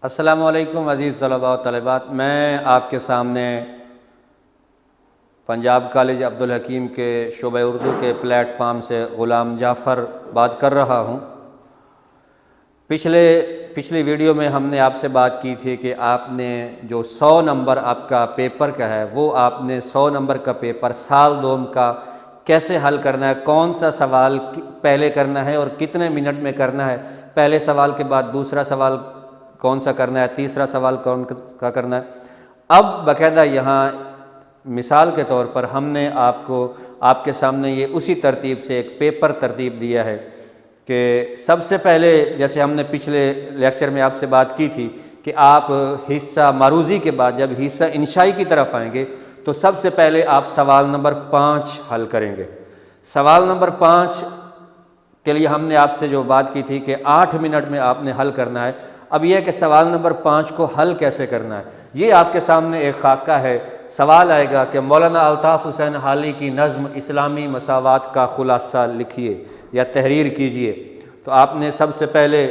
السلام علیکم عزیز طلباء و طالبات، میں آپ کے سامنے پنجاب کالج عبدالحکیم کے شعبہ اردو کے پلیٹ فارم سے غلام جعفر بات کر رہا ہوں۔ پچھلی ویڈیو میں ہم نے آپ سے بات کی تھی کہ آپ نے جو 100 نمبر آپ کا پیپر کا ہے وہ آپ نے 100 نمبر کا پیپر سال دوم کا کیسے حل کرنا ہے، کون سا سوال پہلے کرنا ہے اور کتنے منٹ میں کرنا ہے، پہلے سوال کے بعد دوسرا سوال کون سا کرنا ہے، تیسرا سوال کون کا کرنا ہے۔ اب باقاعدہ یہاں مثال کے طور پر ہم نے آپ کے سامنے یہ اسی ترتیب سے ایک پیپر ترتیب دیا ہے کہ سب سے پہلے جیسے ہم نے پچھلے لیکچر میں آپ سے بات کی تھی کہ آپ حصہ معروضی کے بعد جب حصہ انشائی کی طرف آئیں گے تو سب سے پہلے آپ سوال نمبر 5 حل کریں گے۔ سوال نمبر 5 کے لیے ہم نے آپ سے جو بات کی تھی کہ 8 منٹ میں آپ نے حل کرنا ہے۔ اب یہ کہ سوال نمبر 5 کو حل کیسے کرنا ہے، یہ آپ کے سامنے ایک خاکہ ہے۔ سوال آئے گا کہ مولانا الطاف حسین حالی کی نظم اسلامی مساوات کا خلاصہ لکھیے یا تحریر کیجیے، تو آپ نے سب سے پہلے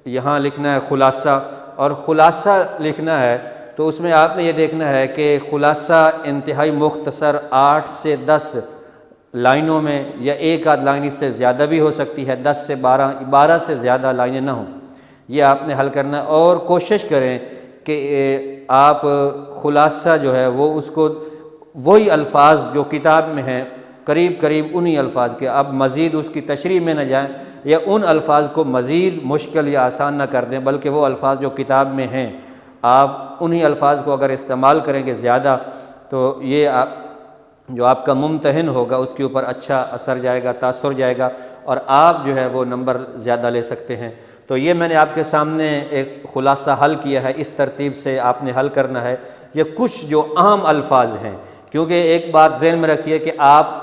یہاں لکھنا ہے خلاصہ، اور خلاصہ لکھنا ہے تو اس میں آپ نے یہ دیکھنا ہے کہ خلاصہ انتہائی مختصر 8 سے 10 لائنوں میں، یا ایک آدھ لائن اس سے زیادہ بھی ہو سکتی ہے، 10 سے 12 سے زیادہ لائنیں نہ ہوں، یہ آپ نے حل کرنا ہے۔ اور کوشش کریں کہ آپ خلاصہ جو ہے وہ اس کو وہی الفاظ جو کتاب میں ہیں قریب انہی الفاظ کے، اب مزید اس کی تشریح میں نہ جائیں یا ان الفاظ کو مزید مشکل یا آسان نہ کر دیں، بلکہ وہ الفاظ جو کتاب میں ہیں آپ انہی الفاظ کو اگر استعمال کریں گے زیادہ تو یہ جو آپ کا ممتحن ہوگا اس کے اوپر اچھا اثر جائے گا، تاثر جائے گا، اور آپ جو ہے وہ نمبر زیادہ لے سکتے ہیں۔ تو یہ میں نے آپ کے سامنے ایک خلاصہ حل کیا ہے، اس ترتیب سے آپ نے حل کرنا ہے۔ یہ کچھ جو اہم الفاظ ہیں، کیونکہ ایک بات ذہن میں رکھیے کہ آپ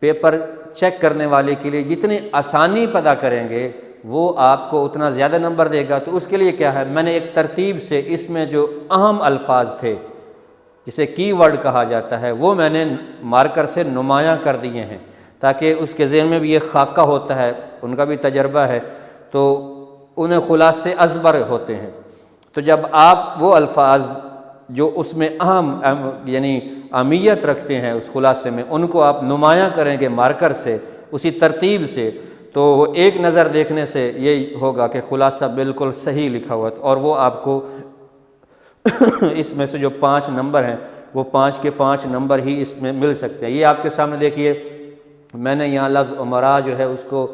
پیپر چیک کرنے والے کے لیے جتنی آسانی پیدا کریں گے وہ آپ کو اتنا زیادہ نمبر دے گا۔ تو اس کے لیے کیا ہے، میں نے ایک ترتیب سے اس میں جو اہم الفاظ تھے جسے کی ورڈ کہا جاتا ہے وہ میں نے مارکر سے نمایاں کر دیے ہیں، تاکہ اس کے ذہن میں بھی یہ خاکہ ہوتا ہے، ان کا بھی تجربہ ہے تو انہیں خلاصے ازبر ہوتے ہیں۔ تو جب آپ وہ الفاظ جو اس میں اہم یعنی اہمیت رکھتے ہیں اس خلاصے میں، ان کو آپ نمایاں کریں گے مارکر سے اسی ترتیب سے، تو ایک نظر دیکھنے سے یہ ہوگا کہ خلاصہ بالکل صحیح لکھا ہوا ہے، اور وہ آپ کو اس میں سے جو 5 نمبر ہیں وہ 5 کے 5 نمبر ہی اس میں مل سکتے ہیں۔ یہ آپ کے سامنے دیکھیے، میں نے یہاں لفظ امراء جو ہے اس کو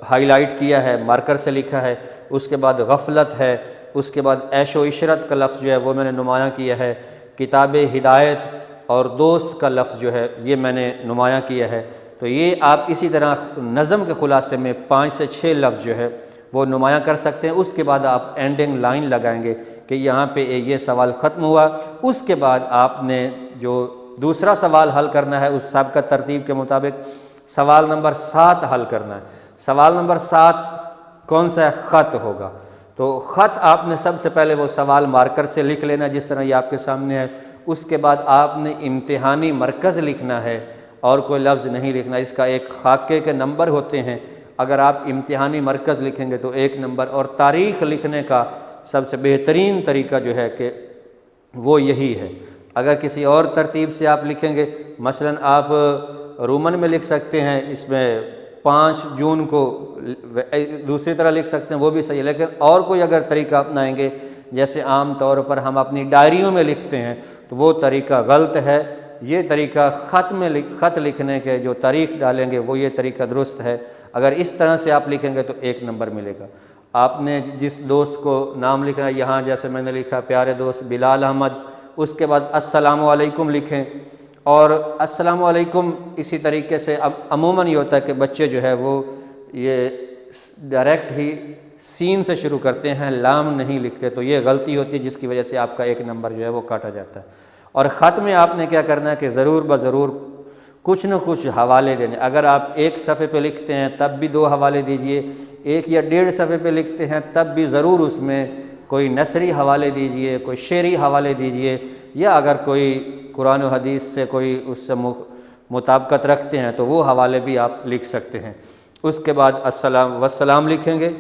ہائی لائٹ کیا ہے، مارکر سے لکھا ہے۔ اس کے بعد غفلت ہے، اس کے بعد عیش و عشرت کا لفظ جو ہے وہ میں نے نمایاں کیا ہے، کتاب ہدایت اور دوست کا لفظ جو ہے یہ میں نے نمایاں کیا ہے۔ تو یہ آپ اسی طرح نظم کے خلاصے میں 5 سے 6 لفظ جو ہے وہ نمایاں کر سکتے ہیں۔ اس کے بعد آپ اینڈنگ لائن لگائیں گے کہ یہاں پہ یہ سوال ختم ہوا۔ اس کے بعد آپ نے جو دوسرا سوال حل کرنا ہے اس سابقہ ترتیب کے مطابق سوال نمبر 7 حل کرنا ہے۔ سوال نمبر 7 کون سا ہے، خط ہوگا۔ تو خط آپ نے سب سے پہلے وہ سوال مارکر سے لکھ لینا جس طرح یہ آپ کے سامنے ہے۔ اس کے بعد آپ نے امتحانی مرکز لکھنا ہے اور کوئی لفظ نہیں لکھنا۔ اس کا ایک خاکے کے نمبر ہوتے ہیں، اگر آپ امتحانی مرکز لکھیں گے تو 1 نمبر، اور تاریخ لکھنے کا سب سے بہترین طریقہ جو ہے کہ وہ یہی ہے۔ اگر کسی اور ترتیب سے آپ لکھیں گے، مثلا آپ رومن میں لکھ سکتے ہیں، اس میں 5 جون کو دوسری طرح لکھ سکتے ہیں، وہ بھی صحیح ہے، لیکن اور کوئی اگر طریقہ اپنائیں گے جیسے عام طور پر ہم اپنی ڈائریوں میں لکھتے ہیں تو وہ طریقہ غلط ہے۔ یہ طریقہ خط لکھنے کے جو تاریخ ڈالیں گے وہ یہ طریقہ درست ہے۔ اگر اس طرح سے آپ لکھیں گے تو 1 نمبر ملے گا۔ آپ نے جس دوست کو نام لکھنا ہے، یہاں جیسے میں نے لکھا پیارے دوست بلال احمد، اس کے بعد السلام علیکم لکھیں، اور السلام علیکم اسی طریقے سے اب عموماً یہ ہوتا ہے کہ بچے جو ہے وہ یہ ڈائریکٹ ہی سین سے شروع کرتے ہیں، لام نہیں لکھتے، تو یہ غلطی ہوتی ہے جس کی وجہ سے آپ کا 1 نمبر جو ہے وہ کاٹا جاتا ہے۔ اور خط میں آپ نے کیا کرنا ہے کہ ضرور بضرور کچھ نہ کچھ حوالے دینے۔ اگر آپ 1 صفحے پہ لکھتے ہیں تب بھی 2 حوالے دیجئے، 1 یا 1.5 صفحے پہ لکھتے ہیں تب بھی ضرور اس میں کوئی نثری حوالے دیجئے، کوئی شعری حوالے دیجئے، یا اگر کوئی قرآن و حدیث سے کوئی اس سے مطابقت رکھتے ہیں تو وہ حوالے بھی آپ لکھ سکتے ہیں۔ اس کے بعد السلام والسلام لکھیں گے،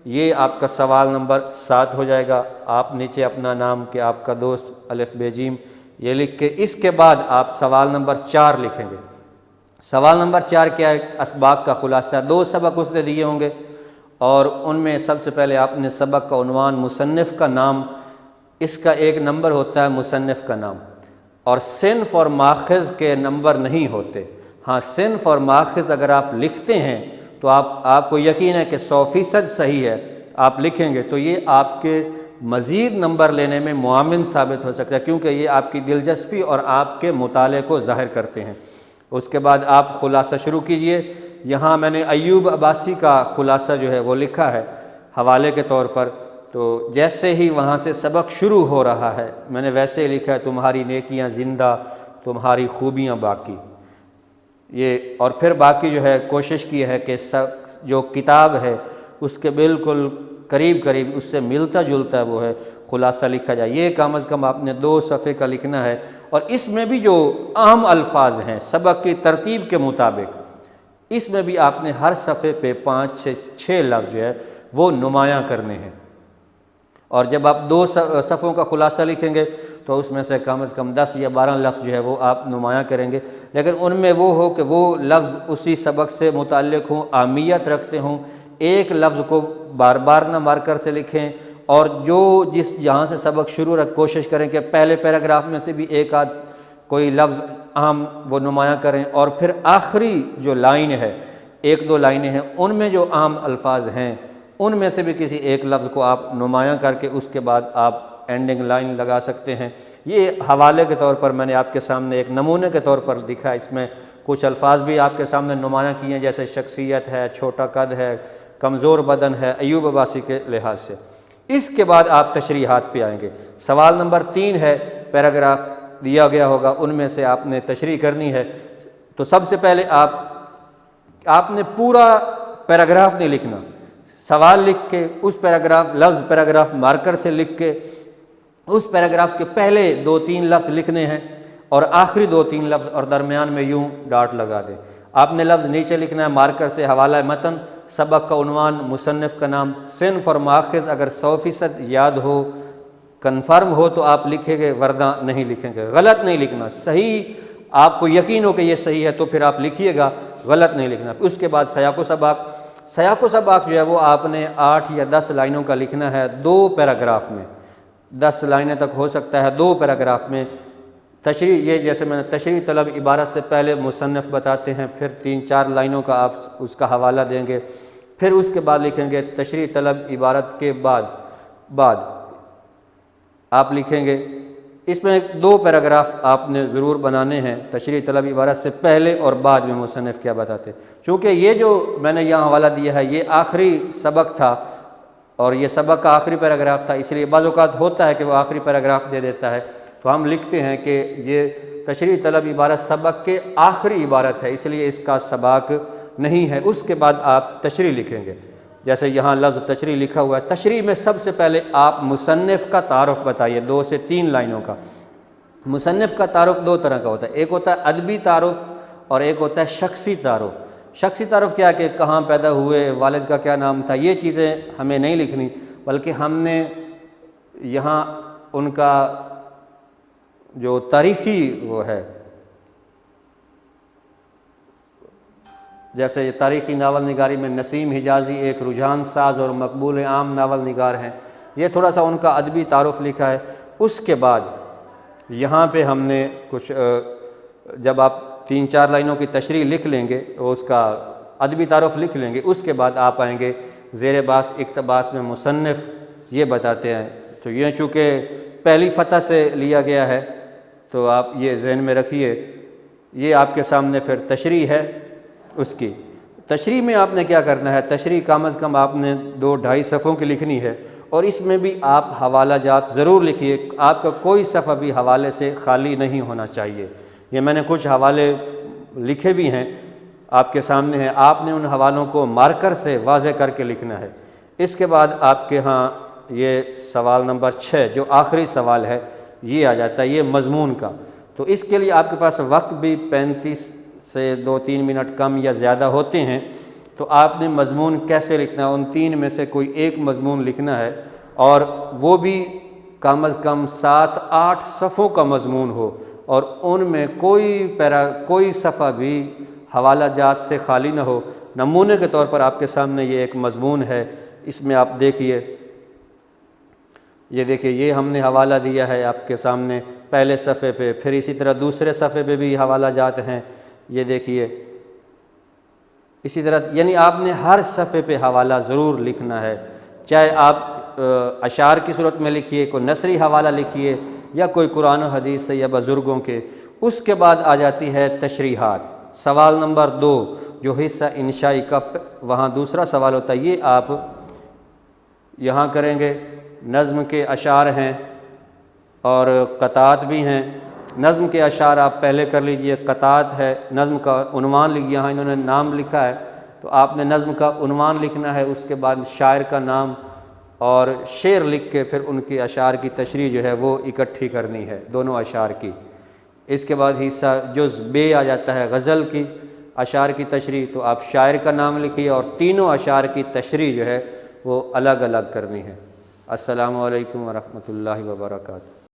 یہ آپ کا سوال نمبر 7 ہو جائے گا۔ آپ نیچے اپنا نام کہ آپ کا دوست الف بے جیم یہ لکھ کے اس کے بعد آپ سوال نمبر 4 لکھیں گے۔ سوال نمبر 4 کیا ہے؟ اسباق کا خلاصہ۔ 2 سبق اس نے دیے ہوں گے اور ان میں سب سے پہلے آپ نے سبق کا عنوان، مصنف کا نام، اس کا ایک نمبر ہوتا ہے مصنف کا نام، اور صنف اور ماخذ کے نمبر نہیں ہوتے۔ ہاں صنف اور ماخذ اگر آپ لکھتے ہیں تو آپ کو یقین ہے کہ 100% صحیح ہے، آپ لکھیں گے تو یہ آپ کے مزید نمبر لینے میں معاون ثابت ہو سکتا ہے، کیونکہ یہ آپ کی دلچسپی اور آپ کے مطالعے کو ظاہر کرتے ہیں۔ اس کے بعد آپ خلاصہ شروع کیجئے۔ یہاں میں نے ایوب عباسی کا خلاصہ جو ہے وہ لکھا ہے حوالے کے طور پر، تو جیسے ہی وہاں سے سبق شروع ہو رہا ہے میں نے ویسے ہی لکھا ہے، تمہاری نیکیاں زندہ، تمہاری خوبیاں باقی۔ یہ اور پھر باقی جو ہے کوشش کی ہے کہ جو کتاب ہے اس کے بالکل قریب قریب اس سے ملتا جلتا ہے وہ ہے خلاصہ لکھا جائے۔ یہ کم از کم آپ نے 2 صفحے کا لکھنا ہے، اور اس میں بھی جو اہم الفاظ ہیں سبق کی ترتیب کے مطابق، اس میں بھی آپ نے ہر صفحے پہ 5 سے 6 لفظ جو ہے وہ نمایاں کرنے ہیں۔ اور جب آپ 2 صفحوں کا خلاصہ لکھیں گے تو اس میں سے کم از کم 10 یا 12 لفظ جو ہے وہ آپ نمایاں کریں گے، لیکن ان میں وہ ہو کہ وہ لفظ اسی سبق سے متعلق ہوں، اہمیت رکھتے ہوں۔ ایک لفظ کو بار بار نہ مارکر سے لکھیں، اور جہاں سے سبق شروع کوشش کریں کہ پہلے پیراگراف میں سے بھی ایک آدھ کوئی لفظ اہم وہ نمایاں کریں، اور پھر آخری جو لائن ہے 1-2 لائنیں ہیں ان میں جو اہم الفاظ ہیں ان میں سے بھی کسی ایک لفظ کو آپ نمایاں کر کے اس کے بعد آپ اینڈنگ لائن لگا سکتے ہیں۔ یہ حوالے کے طور پر میں نے آپ کے سامنے ایک نمونے کے طور پر لکھا ہے، اس میں کچھ الفاظ بھی آپ کے سامنے نمایاں کیے ہیں، جیسے شخصیت ہے، چھوٹا قد ہے، کمزور بدن ہے، ایوب عباسی کے لحاظ سے۔ اس کے بعد آپ تشریحات پہ آئیں گے۔ سوال نمبر 3 ہے، پیراگراف دیا گیا ہوگا ان میں سے آپ نے تشریح کرنی ہے۔ تو سب سے پہلے آپ نے پورا پیراگراف نہیں لکھنا، سوال لکھ کے اس پیراگراف مارکر سے لکھ کے اس پیراگراف کے پہلے 2-3 لفظ لکھنے ہیں اور آخری 2-3 لفظ، اور درمیان میں یوں ڈاٹ لگا دیں۔ آپ نے لفظ نیچے لکھنا ہے مارکر سے، حوالہ متن، سبق کا عنوان، مصنف کا نام، صنف اور ماخذ اگر 100% یاد ہو، کنفرم ہو تو آپ لکھیں گے، ورنہ نہیں لکھیں گے۔ غلط نہیں لکھنا، صحیح آپ کو یقین ہو کہ یہ صحیح ہے تو پھر آپ لکھیے گا، غلط نہیں لکھنا۔ اس کے بعد سیاق و سباق جو ہے وہ آپ نے 8 یا 10 لائنوں کا لکھنا ہے 2 پیراگراف میں، 10 لائنیں تک ہو سکتا ہے 2 پیراگراف میں۔ تشریح، یہ جیسے میں نے تشریح طلب عبارت سے پہلے مصنف بتاتے ہیں، پھر 3-4 لائنوں کا آپ اس کا حوالہ دیں گے، پھر اس کے بعد لکھیں گے تشریح طلب عبارت کے بعد آپ لکھیں گے۔ اس میں 2 پیراگراف آپ نے ضرور بنانے ہیں، تشریح طلب عبارت سے پہلے اور بعد میں مصنف کیا بتاتے ہیں، چونکہ یہ جو میں نے یہاں حوالہ دیا ہے یہ آخری سبق تھا اور یہ سبق کا آخری پیراگراف تھا، اس لیے بعض اوقات ہوتا ہے کہ وہ آخری پیراگراف دے دیتا ہے، تو ہم لکھتے ہیں کہ یہ تشریح طلب عبارت سبق کے آخری عبارت ہے، اس لیے اس کا سباق نہیں ہے۔ اس کے بعد آپ تشریح لکھیں گے، جیسے یہاں لفظ تشریح لکھا ہوا ہے۔ تشریح میں سب سے پہلے آپ مصنف کا تعارف بتائیے، 2 سے 3 لائنوں کا۔ مصنف کا تعارف 2 طرح کا ہوتا ہے، ایک ہوتا ہے ادبی تعارف اور ایک ہوتا ہے شخصی تعارف۔ شخصی تعارف کیا کہ کہاں پیدا ہوئے، والد کا کیا نام تھا، یہ چیزیں ہمیں نہیں لکھنی، بلکہ ہم نے یہاں ان کا جو تاریخی وہ ہے، جیسے تاریخی ناول نگاری میں نسیم حجازی ایک رجحان ساز اور مقبول عام ناول نگار ہیں، یہ تھوڑا سا ان کا ادبی تعارف لکھا ہے۔ اس کے بعد یہاں پہ ہم نے کچھ، جب آپ 3-4 لائنوں کی تشریح لکھ لیں گے، اس کا ادبی تعارف لکھ لیں گے، اس کے بعد آپ آئیں گے زیر باس اقتباس میں مصنف یہ بتاتے ہیں۔ تو یہ چونکہ پہلی فتح سے لیا گیا ہے تو آپ یہ ذہن میں رکھیے، یہ آپ کے سامنے پھر تشریح ہے۔ اس کی تشریح میں آپ نے کیا کرنا ہے، تشریح کم از کم آپ نے 2-2.5 صفحوں کی لکھنی ہے، اور اس میں بھی آپ حوالہ جات ضرور لکھیے، آپ کا کوئی صفحہ بھی حوالے سے خالی نہیں ہونا چاہیے۔ یہ میں نے کچھ حوالے لکھے بھی ہیں آپ کے سامنے ہیں، آپ نے ان حوالوں کو مارکر سے واضح کر کے لکھنا ہے۔ اس کے بعد آپ کے ہاں یہ سوال نمبر 6 جو آخری سوال ہے یہ آ جاتا ہے، یہ مضمون کا۔ تو اس کے لیے آپ کے پاس وقت بھی 35 سے 2-3 منٹ کم یا زیادہ ہوتے ہیں، تو آپ نے مضمون کیسے لکھنا ہے، ان 3 میں سے کوئی ایک مضمون لکھنا ہے، اور وہ بھی کم از کم 7-8 صفحوں کا مضمون ہو، اور ان میں کوئی صفحہ بھی حوالہ جات سے خالی نہ ہو۔ نمونے کے طور پر آپ کے سامنے یہ ایک مضمون ہے، اس میں آپ دیکھیے، یہ دیکھیے، یہ ہم نے حوالہ دیا ہے آپ کے سامنے پہلے صفحے پہ، پھر اسی طرح دوسرے صفحے پہ بھی حوالہ جات ہیں، یہ دیکھیے اسی طرح، یعنی آپ نے ہر صفحے پہ حوالہ ضرور لکھنا ہے، چاہے آپ اشعار کی صورت میں لکھیے، کوئی نثری حوالہ لکھیے، یا کوئی قرآن و حدیث سے یا بزرگوں کے۔ اس کے بعد آ جاتی ہے تشریحات۔ سوال نمبر 2 جو حصہ انشائی کا وہاں دوسرا سوال ہوتا ہے، یہ آپ یہاں کریں گے۔ نظم کے اشعار ہیں اور قطعات بھی ہیں۔ نظم کے اشعار آپ پہلے کر لیجئے، قطعات ہے، نظم کا عنوان لکھ، یہاں انہوں نے نام لکھا ہے تو آپ نے نظم کا عنوان لکھنا ہے، اس کے بعد شاعر کا نام اور شعر لکھ کے پھر ان کی اشعار کی تشریح جو ہے وہ اکٹھی کرنی ہے، دونوں اشعار کی۔ اس کے بعد حصہ جز بے آ جاتا ہے، غزل کی اشعار کی تشریح، تو آپ شاعر کا نام لکھیے اور تینوں اشعار کی تشریح جو ہے وہ الگ الگ کرنی ہے۔ السلام علیکم ورحمۃ اللہ وبرکاتہ۔